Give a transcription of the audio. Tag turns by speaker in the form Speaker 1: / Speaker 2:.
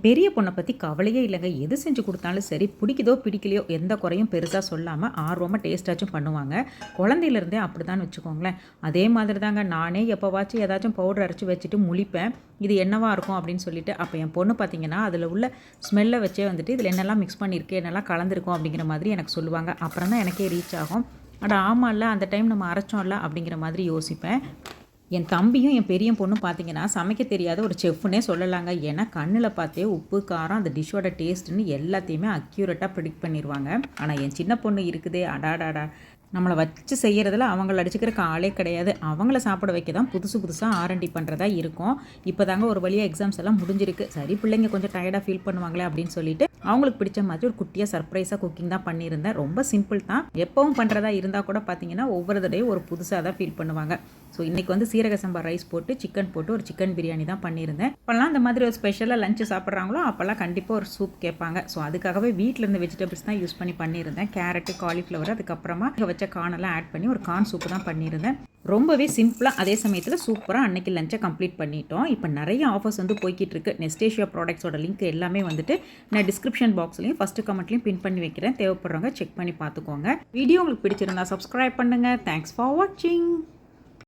Speaker 1: பெரிய பொண்ணை பற்றி கவலையே இல்லைங்க. எது செஞ்சு கொடுத்தாலும் சரி, பிடிக்குதோ பிடிக்கலையோ எந்த குறையும் பெருசாக சொல்லாமல் ஆர்வமாக டேஸ்ட்டாச்சும் பண்ணுவாங்க. குழந்தையிலேருந்தே அப்படி தான் வச்சுக்கோங்களேன். அதே மாதிரி தாங்க நானே எப்போவாச்சும் ஏதாச்சும் பவுடர் அரைச்சி வச்சுட்டு முழிப்பேன். இது என்னவா இருக்கும் அப்படின்னு சொல்லிட்டு. அப்போ என் பொண்ணு பார்த்தீங்கன்னா அதில் உள்ள ஸ்மெல்லை வச்சே வந்துட்டு இதில் என்னெல்லாம் மிக்ஸ் பண்ணியிருக்கு, என்னெல்லாம் கலந்துருக்கும் அப்படிங்கிற மாதிரி எனக்கு சொல்லுவாங்க. அப்புறம் தான் எனக்கே ரீச் ஆகும். அட ஆமாம்ல, அந்த டைம் நம்ம அரைச்சோம்ல அப்படிங்கிற மாதிரி யோசிப்பேன். என் தம்பியும் என் பெரிய பொண்ணும் பார்த்தீங்கன்னா சமைக்க தெரியாத ஒரு செஃப்னே சொல்லலாங்க. ஏன்னா கண்ணில் பார்த்தே உப்பு காரம் அந்த டிஷ்ஷோட டேஸ்ட்டுன்னு எல்லாத்தையுமே அக்யூரேட்டாக ப்ரிடிக்ட் பண்ணிடுவாங்க. ஆனால் என் சின்ன பொண்ணு இருக்குதே, அடாடாடா, நம்மளை வச்சு செய்கிறதுல அவங்கள அடிச்சுக்கிறக்கு ஆளே கிடையாது. அவங்கள சாப்பிட வைக்க தான் புதுசாக ஆர்என்டி பண்ணுறதா இருக்கும். இப்போ தாங்க ஒரு வழியாக எக்ஸாம்ஸ் எல்லாம் முடிஞ்சிருக்கு. சரி, பிள்ளைங்க கொஞ்சம் டயர்டாக ஃபீல் பண்ணுவாங்களே அப்படின்னு சொல்லிட்டு அவங்களுக்கு பிடிச்ச மாதிரி ஒரு குட்டியாக சர்ப்ரைஸாக குக்கிங் தான் பண்ணியிருந்தேன். ரொம்ப சிம்பிள் தான். எப்பவும் பண்ணுறதா இருந்தால் கூட பார்த்தீங்கன்னா ஒவ்வொரு தடையும் ஒரு புதுசாக தான் ஃபீல் பண்ணுவாங்க. ஸோ இன்றைக்கி சீரக சம்பா ரைஸ் போட்டு சிக்கன் போட்டு ஒரு சிக்கன் பிரியாணி தான் பண்ணியிருந்தேன். இப்போல்லாம் அந்த மாதிரி ஒரு ஸ்பெஷலாக லஞ்சு சாப்பிட்றாங்களோ அப்போல்லாம் கண்டிப்பாக ஒரு சூப் கேட்பாங்க. ஸோ அதுக்காகவே வீட்டில் இருந்த வெஜிடபிள்ஸ் தான் யூஸ் பண்ணியிருந்தேன். கேரட்டு, காலிஃப்ளவர், அதுக்கப்புறமா வச்ச கார்னெல்லாம் ஆட் பண்ணி ஒரு கார்ன் சூப்பு தான் பண்ணியிருந்தேன். ரொம்பவே சிம்பிளாக அதே சமயத்தில் சூப்பராக அன்றைக்கி லஞ்சை கம்ப்ளீட் பண்ணிட்டோம். இப்போ நிறைய ஆஃபர்ஸ் போய்கிட்டு இருக்கு. நெஸ்டேஷியா ப்ராடக்ட்ஸோட லிங்க் எல்லாமே நான் டிஸ்கிரிப்ஷன் பாக்ஸ்லையும் ஃபஸ்ட்டு கமெண்ட்லையும் பின் பண்ணி வைக்கிறேன். தேவைப்படுறவங்க செக் பண்ணி பார்த்துக்கோங்க. வீடியோ உங்களுக்கு பிடிச்சிருந்தா சப்ஸ்கிரைப் பண்ணுங்கள். தேங்க்ஸ் ஃபார் வாட்சிங்.